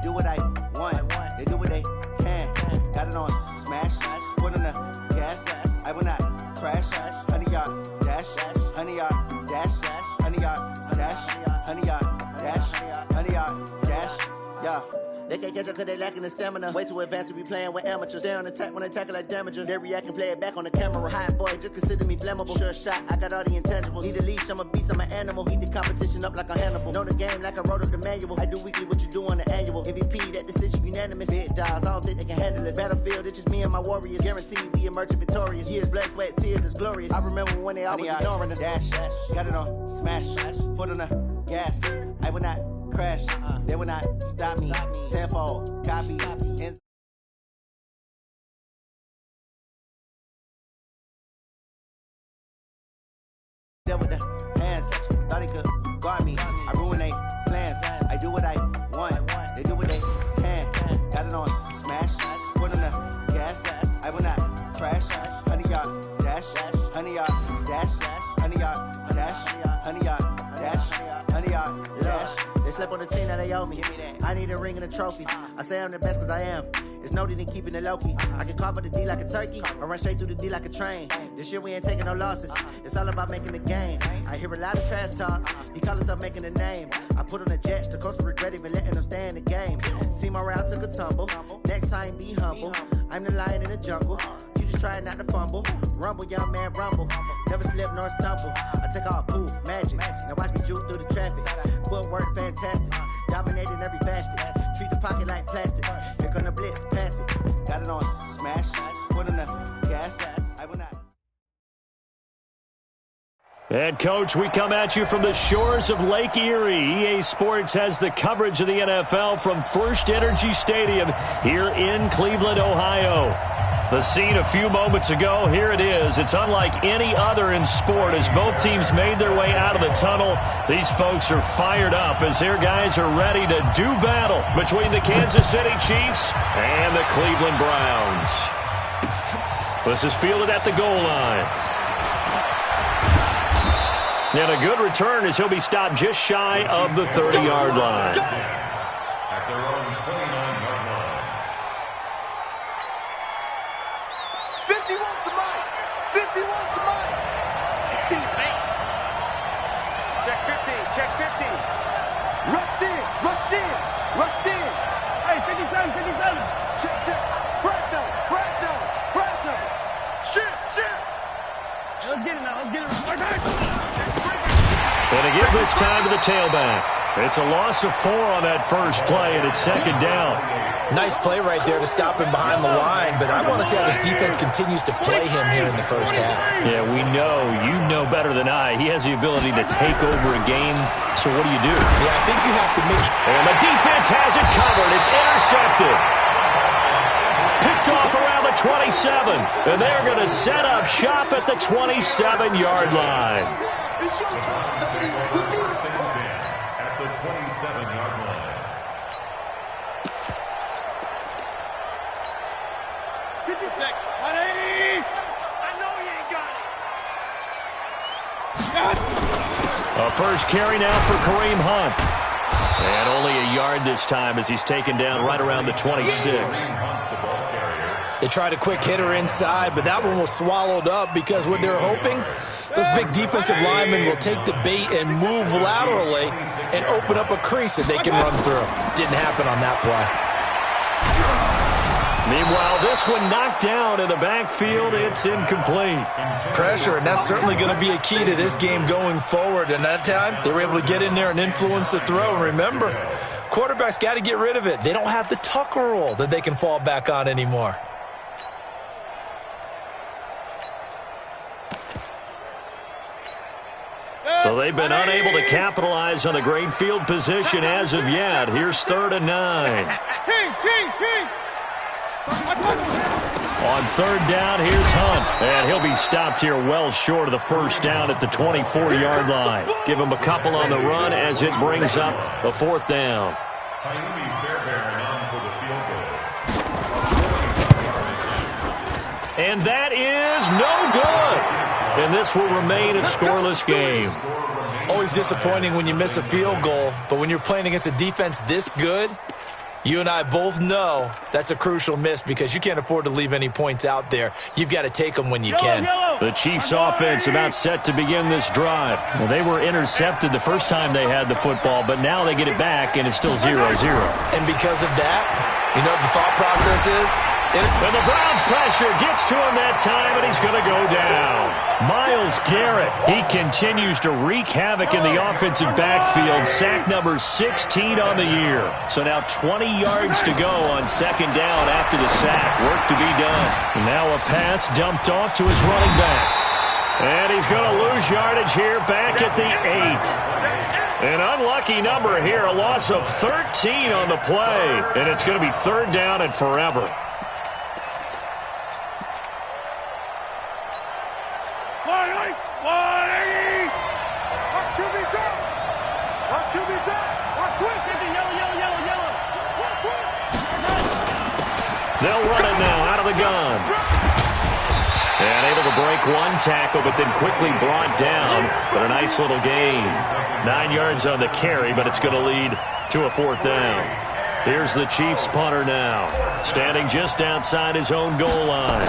do what I want. They do what they can. Got it on smash. Foot on the gas. I will not crash. 100 yard dash. 100 yard dash. 100 yard dash. 100 yard dash. 100 yard dash. Yeah. They can't catch up cause they lacking the stamina. Way too advanced to be playing with amateurs. Stay on attack when they tackle like damager. They react and play it back on the camera. Hot boy, just consider me flammable. Sure shot, I got all the intangibles. Need a leash, I'm a beast, I'm an animal. Eat the competition up like a Hannibal. Know the game like I wrote up the manual. I do weekly what you do on the annual. MVP, that decision unanimous. Big dogs, I don't think they can handle this. Battlefield, it's just me and my warriors. Guaranteed we emerging victorious. Years, blood, sweat, tears, is glorious. I remember when they always ignoring us. Dash, got it on smash. Foot on the gas. I will not crash. They will not stop me. Tenfold, copy. And dealt with the hands. Thought he could guard me. I ruin they plans. I do what I want. They do what they can. Got it on smash. Foot on the gas. I will not crash. 100 yard dash. 100 yard dash. 100 yard dash. 100 yard dash. 100 yard dash. They slept on the team that they owe me. I need a ring and a trophy. I say I'm the best cause I am. It's no need in keeping it low-key. I can carve up the D like a turkey or run straight through the D like a train. This year we ain't taking no losses. It's all about making the game. I hear a lot of trash talk. He call himself making a name. I put on the Jets. The coach will regret even letting them stay in the game. Team morale took a tumble. Next time be humble. I'm the lion in the jungle. You just trying not to fumble. Rumble, young man, rumble. Never slip nor stumble. I take off poof, magic. Now watch me juke through the traffic. Footwork fantastic. Dominating every facet. Treat the pocket like plastic. Here come the blitz, pass it. Got it on smash. Foot on the gas. I will not. And, Coach, we come at you from the shores of Lake Erie. EA Sports has the coverage of the NFL from First Energy Stadium here in Cleveland, Ohio. The scene a few moments ago, here it is. It's unlike any other in sport as both teams made their way out of the tunnel. These folks are fired up as their guys are ready to do battle between the Kansas City Chiefs and the Cleveland Browns. This is fielded at the goal line. And a good return as he'll be stopped just shy of the 30-yard line. At their own 29-yard line. 50 wants the mic. 50 wants the mic. Check 50. Check 50. Rush in. Rush in. Rush in. Hey, 57. 57. Check, check. Fresno. Fresno. Fresno. Shit. Shit. Let's get it now. Let's get it. And to give this time to the tailback. It's a loss of 4 on that first play, and it's second down. Nice play right there to stop him behind the line, but I want to see how this defense continues to play him here in the first half. Yeah, we know. You know better than I. He has the ability to take over a game, so what do you do? Yeah, I think you have to make sure. And the defense has it covered. It's intercepted. Picked off around the 27, and they're going to set up shop at the 27-yard line. At the 27-yard line. 50 check. 180. I know he ain't got it. A first carry now for Kareem Hunt. And only a yard this time as he's taken down right around the 26. They tried a quick hitter inside, but that one was swallowed up because what they're hoping, those big defensive linemen will take the bait and move laterally and open up a crease that they can run through. Didn't happen on that play. Meanwhile, this one knocked down in the backfield. It's incomplete. Pressure, and that's certainly going to be a key to this game going forward. And that time, they were able to get in there and influence the throw. And remember, quarterbacks got to get rid of it. They don't have the Tucker rule that they can fall back on anymore. So they've been unable to capitalize on the great field position as of yet. Here's 3rd and 9. On 3rd down, here's Hunt. And he'll be stopped here well short of the first down at the 24-yard line. Give him a couple on the run as it brings up a 4th down. And that is no good. And this will remain a scoreless game. Always disappointing when you miss a field goal, but when you're playing against a defense this good, You and I both know that's a crucial miss because you can't afford to leave any points out there. You've got to take them when you can. The Chiefs offense about set to begin this drive. Well, they were intercepted the first time they had the football, but now they get it back, and it's still 0-0. And because of that, you know what the thought process is? And the Browns pressure gets to him that time, and he's going to go down. Myles Garrett, he continues to wreak havoc in the offensive backfield. Sack number 16 on the year. So now 20 yards to go on second down after the sack. Work to be done. And now a pass dumped off to his running back. And he's going to lose yardage here back at the 8. An unlucky number here, a loss of 13 on the play. And it's going to be third down and forever. They'll run it now out of the gun. And able to break one tackle, but then quickly brought down. But a nice little gain. 9 yards on the carry, but it's going to lead to a fourth down. Here's the Chiefs punter now, standing just outside his own goal line.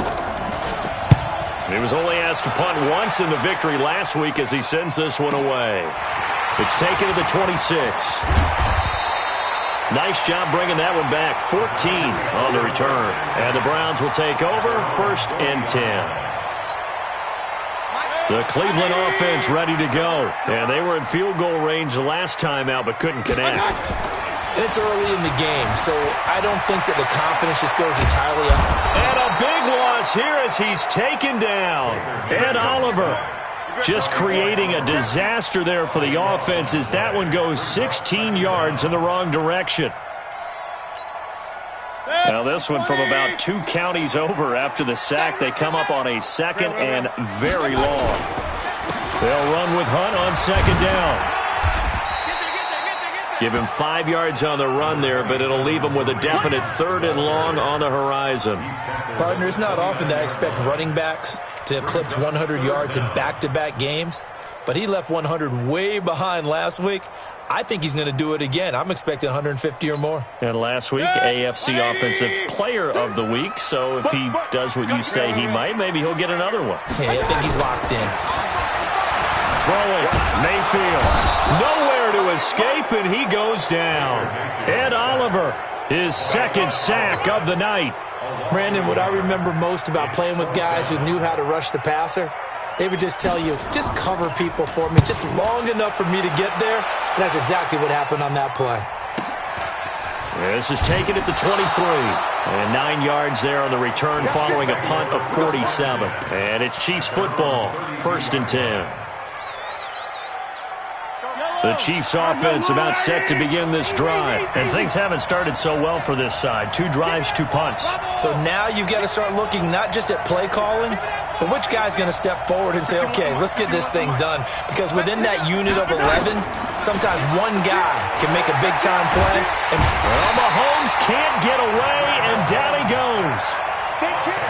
He was only asked to punt once in the victory last week as he sends this one away. It's taken to the 26. Nice job bringing that one back. 14 on the return. And the Browns will take over, 1st and 10. The Cleveland offense ready to go. And they were in field goal range the last time out, but couldn't connect. And it's early in the game, so I don't think that the confidence just goes entirely up. And a big loss here as he's taken down. Ed Oliver just creating a disaster there for the offense as that one goes 16 yards in the wrong direction. Now this one from about 2 counties over after the sack. They come up on a second and very long. They'll run with Hunt on second down. Give him 5 yards on the run there, but it'll leave him with a definite 3rd and long on the horizon. Partner, it's not often that I expect running backs to eclipse 100 yards in back-to-back games, but he left 100 way behind last week. I think he's going to do it again. I'm expecting 150 or more. And last week, AFC Offensive Player of the Week, so if he does what you say he might, maybe he'll get another one. Yeah, I think he's locked in. Throwing, Mayfield, nowhere to escape, and he goes down. Ed Oliver, his 2nd sack of the night. Brandon, what I remember most about playing with guys who knew how to rush the passer, they would just tell you, just cover people for me, just long enough for me to get there. And that's exactly what happened on that play. This is taken at the 23. And 9 yards there on the return following a punt of 47. And it's Chiefs football, 1st and 10. The Chiefs offense about set to begin this drive. And things haven't started so well for this side. 2 drives, 2 punts. So now you've got to start looking not just at play calling, but which guy's going to step forward and say, okay, let's get this thing done. Because within that unit of 11, sometimes one guy can make a big-time play. And Mahomes can't get away, and down he goes.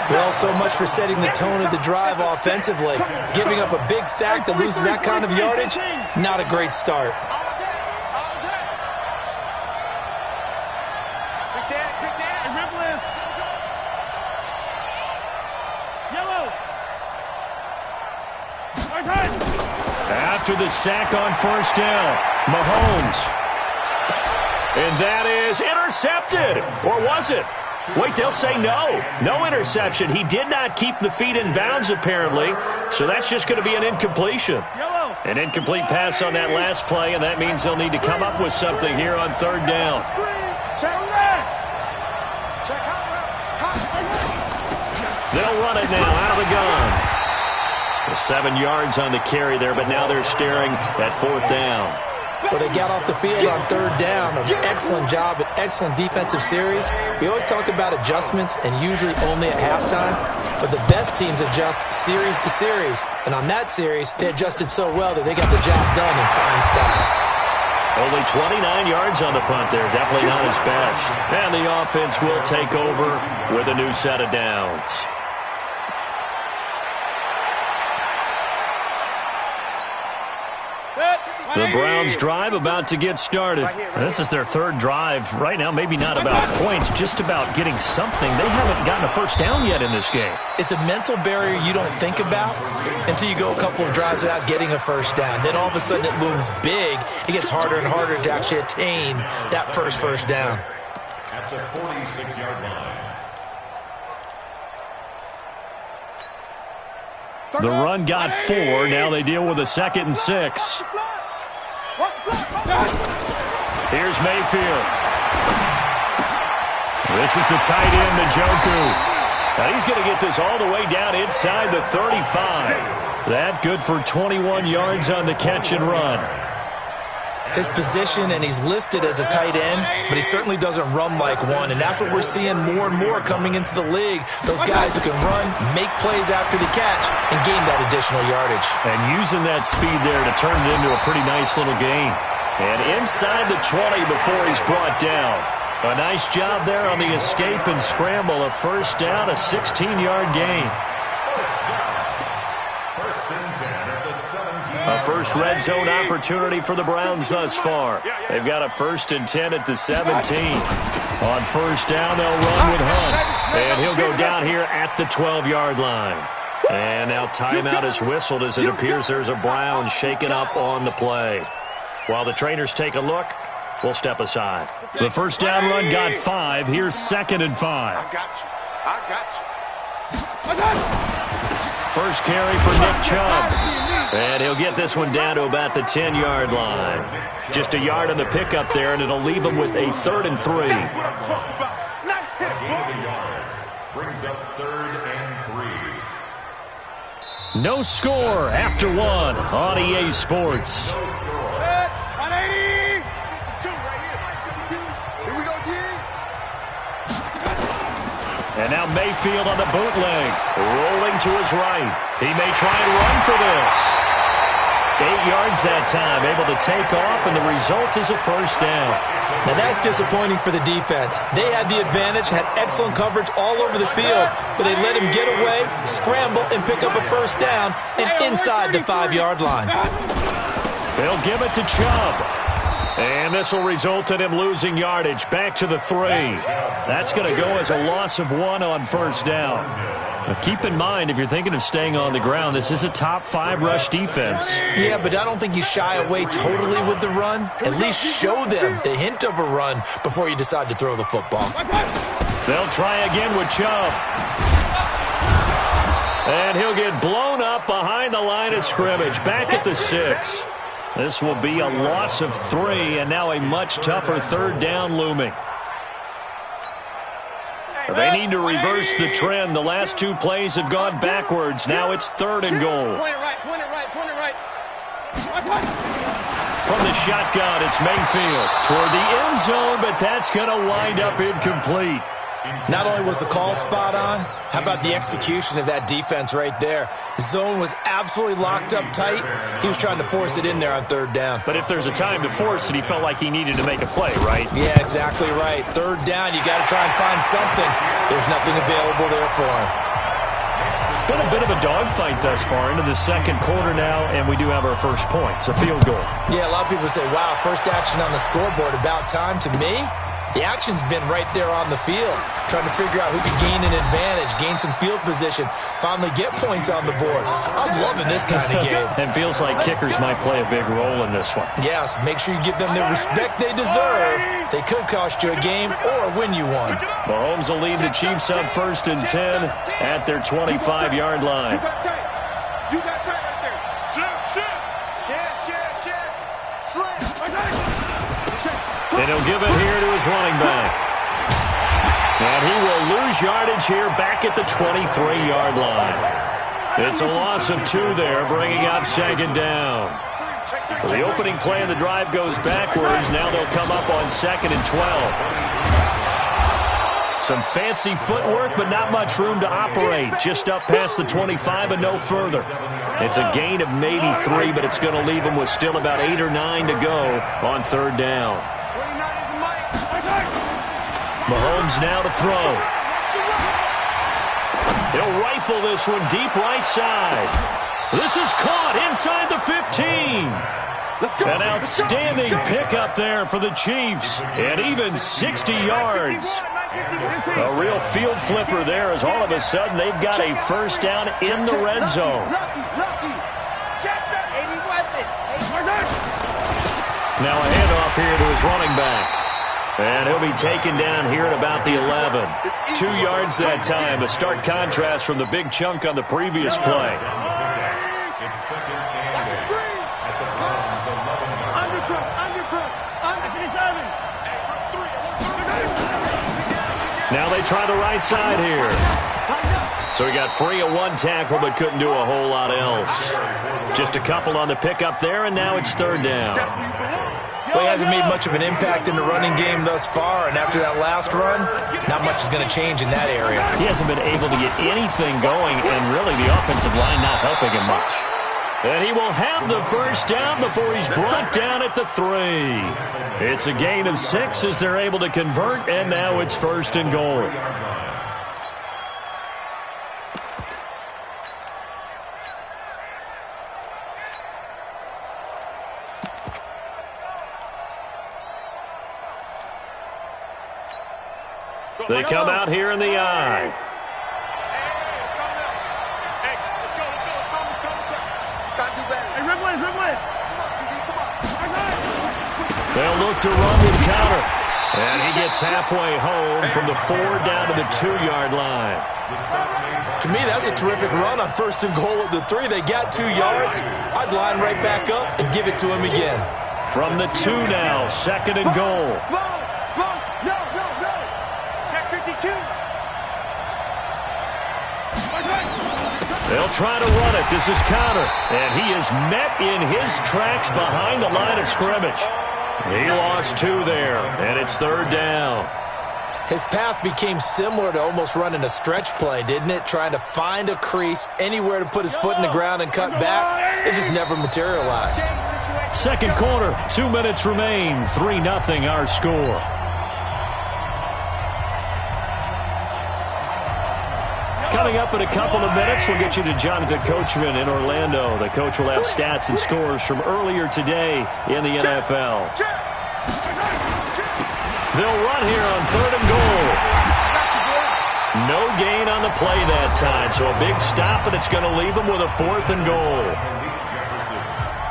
Well, so much for setting the tone of the drive offensively. Giving up a big sack that loses that kind of yardage, not a great start. After the sack on 1st down, Mahomes. And that is intercepted. Or was it? Wait, they'll say no. No interception. He did not keep the feet in bounds, apparently. So that's just going to be an incompletion. An incomplete pass on that last play, and that means they'll need to come up with something here on 3rd down. They'll run it now out of the gun. 7 yards on the carry there, but now they're staring at 4th down. Well, they got off the field on 3rd down. An excellent job, an excellent defensive series. We always talk about adjustments, and usually only at halftime. But the best teams adjust series to series. And on that series, they adjusted so well that they got the job done in fine style. Only 29 yards on the punt there. Definitely not his best. And the offense will take over with a new set of downs. The Browns drive about to get started. This is their third drive. Right now, maybe not about points, just about getting something. They haven't gotten a first down yet in this game. It's a mental barrier you don't think about until you go a couple of drives without getting a first down. Then all of a sudden it looms big. It gets harder and harder to actually attain that first down. At the 46-yard line. The run got 4. Now they deal with a 2nd and 6. Here's Mayfield. This is the tight end, Njoku. Now he's going to get this all the way down inside the 35. That good for 21 yards on the catch and run. His position, and he's listed as a tight end, but he certainly doesn't run like one, and that's what we're seeing more and more coming into the league. Those guys who can run, make plays after the catch, and gain that additional yardage. And using that speed there to turn it into a pretty nice little gain. And inside the 20 before he's brought down. A nice job there on the escape and scramble. A first down, a 16-yard gain. A first red zone opportunity for the Browns thus far. They've got a 1st and 10 at the 17. On first down, they'll run with Hunt. And he'll go down here at the 12-yard line. And now timeout is whistled as it appears there's a Brown shaken up on the play. While the trainers take a look, we'll step aside. The first down run got 5. Here's 2nd and 5. I got you. First carry for Nick Chubb. And he'll get this one down to about the 10-yard line. Just a yard on the pickup there, and it'll leave him with a 3rd and 3. That's what I'm talking about. Nice hit, bro. Brings up 3rd and 3. No score after 1 on EA Sports. 180. Here we go, G. And now Mayfield on the bootleg. Rolling to his right. He may try and run for this. 8 yards that time, able to take off, and the result is a first down. Now that's disappointing for the defense. They had the advantage, had excellent coverage all over the field, but they let him get away, scramble, and pick up a first down, and inside the 5-yard line. They'll give it to Chubb. And this will result in him losing yardage back to the 3. That's going to go as a loss of 1 on first down. But keep in mind, if you're thinking of staying on the ground, this is a top 5 rush defense. Yeah, but I don't think you shy away totally with the run. At least show them the hint of a run before you decide to throw the football. They'll try again with Chubb. And he'll get blown up behind the line of scrimmage, back at the 6. This will be a loss of 3, and now a much tougher 3rd down looming. They need to reverse the trend. The last 2 plays have gone backwards. Now it's 3rd and goal. Point it right. From the shotgun, it's Mayfield toward the end zone, but that's going to wind up incomplete. Not only was the call spot on, how about the execution of that defense right there? The zone was absolutely locked up tight. He was trying to force it in there on 3rd down. But if there's a time to force it, he felt like he needed to make a play, right? Yeah, exactly right. 3rd down, you got to try and find something. There's nothing available there for him. Been a bit of a dogfight thus far into the 2nd quarter now, and we do have our first points, a field goal. Yeah, a lot of people say, wow, first action on the scoreboard, about time. To me, the action's been right there on the field, trying to figure out who can gain an advantage, gain some field position, finally get points on the board. I'm loving this kind of game. And feels like kickers might play a big role in this one. Yes, make sure you give them the respect they deserve. They could cost you a game or win you one. Mahomes will lead the Chiefs up 1st and 10 at their 25-yard line. You got that right there. Check. Slam. And he'll give it here to his running back. And he will lose yardage here back at the 23-yard line. It's a loss of 2 there, bringing up 2nd down. So the opening play of the drive goes backwards. Now they'll come up on 2nd and 12. Some fancy footwork, but not much room to operate. Just up past the 25 and no further. It's a gain of maybe 3, but it's going to leave them with still about 8 or 9 to go on 3rd down. Mahomes now to throw. He'll rifle this one deep right side. This is caught inside the 15. An outstanding pickup there for the Chiefs. And even 60 yards. A real field flipper there as all of a sudden they've got a first down in the red zone. Now a handoff here to his running back. And he'll be taken down here at about the 11. 2 yards that time. A stark contrast from the big chunk on the previous play. It's second and 8 at the Browns 11. Now they try the right side here. So he got free of one tackle but couldn't do a whole lot else. Just a couple on the pickup there, and now it's third down. Well, he hasn't made much of an impact in the running game thus far, and after that last run, not much is going to change in that area. He hasn't been able to get anything going, and really the offensive line not helping him much. And he will have the first down before he's brought down at the 3. It's a gain of 6 as they're able to convert, and now it's first and goal. They come out here in the eye. They'll look to run with counter. And he gets halfway home from the 4 down to the 2-yard line. To me, that's a terrific run on first and goal at the 3. They got 2 yards. I'd line right back up and give it to him again. From the 2 now, second and goal. They'll try to run it. This is counter. And he is met in his tracks behind the line of scrimmage. He lost 2 there, and it's third down. His path became similar to almost running a stretch play, didn't it? Trying to find a crease, anywhere to put his foot in the ground and cut back. It just never materialized. Second quarter, 2 minutes remain. 3-0 our score. Coming up in a couple of minutes, we'll get you to Jonathan Coachman in Orlando. The coach will have stats and scores from earlier today in the NFL. They'll run here on third and goal. No gain on the play that time, so a big stop, and it's going to leave them with a 4th and goal.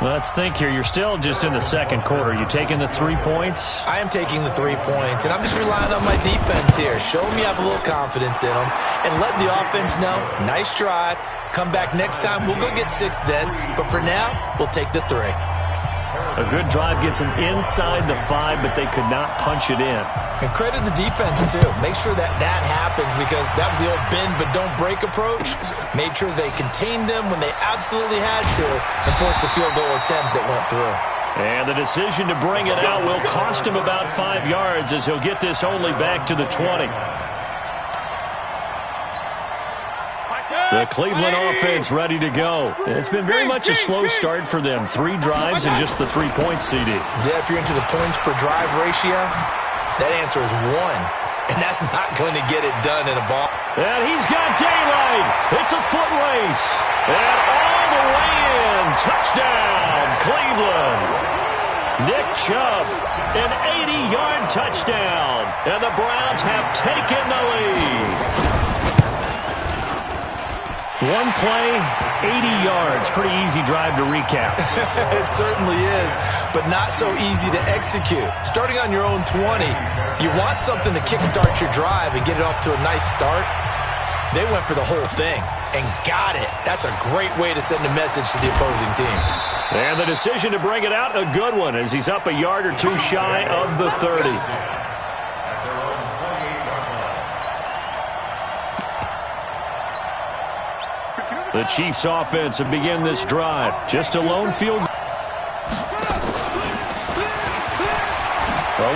Let's think here. You're still just in the second quarter. You taking the 3 points? I am taking the 3 points, and I'm just relying on my defense here. Show me I have a little confidence in them, and let the offense know, nice drive. Come back next time. We'll go get 6 then, but for now, we'll take the 3. A good drive gets them inside the 5, but they could not punch it in. And credit the defense, too. Make sure that happens, because that was the old bend but don't break approach. Made sure they contained them when they absolutely had to and forced the field goal attempt that went through. And the decision to bring it out will cost him about 5 yards as he'll get this only back to the 20. The Cleveland offense ready to go. It's been very much a slow start for them. 3 drives and just the 3 points, CD. Yeah, if you're into the points per drive ratio, that answer is 1. And that's not going to get it done in a ball. And he's got daylight. It's a foot race. And all the way in. Touchdown, Cleveland. Nick Chubb, an 80-yard touchdown. And the Browns have taken the lead. 1 play, 80 yards. Pretty easy drive to recap. It certainly is, but not so easy to execute. Starting on your own 20, you want something to kickstart your drive and get it off to a nice start. They went for the whole thing and got it. That's a great way to send a message to the opposing team. And the decision to bring it out, a good one, as he's up a yard or 2 shy of the 30. The Chiefs offense have begin this drive. Just a lone field. A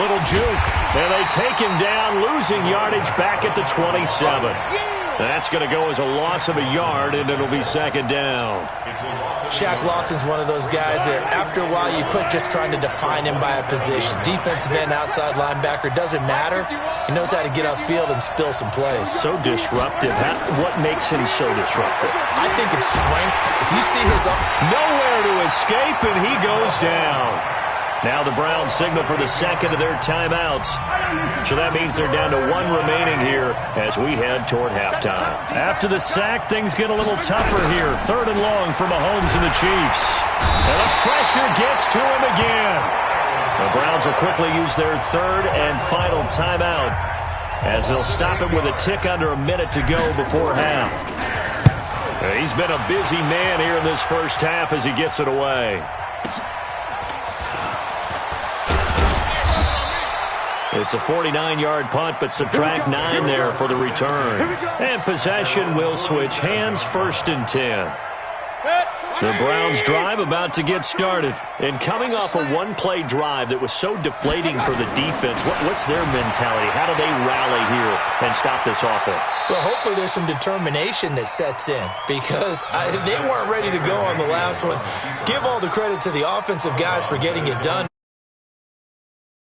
little juke. And they take him down, losing yardage back at the 27. That's going to go as a loss of a yard, and it'll be second down. Shaq Lawson's one of those guys that after a while you quit just trying to define him by a position. Defensive end, outside linebacker, doesn't matter. He knows how to get upfield and spill some plays. So disruptive. What makes him so disruptive? I think it's strength. If you see his nowhere to escape, and he goes down. Now the Browns signal for the second of their timeouts. So that means they're down to one remaining here as we head toward halftime. After the sack, things get a little tougher here. Third and long for Mahomes and the Chiefs. And the pressure gets to him again. The Browns will quickly use their third and final timeout as they'll stop it with a tick under a minute to go before half. He's been a busy man here in this first half as he gets it away. It's a 49-yard punt, but subtract 9 there for the return. And possession will switch hands, 1st and 10. The Browns drive about to get started. And coming off a one-play drive that was so deflating for the defense, what's their mentality? How do they rally here and stop this offense? Well, hopefully there's some determination that sets in because they weren't ready to go on the last one. Give all the credit to the offensive guys for getting it done,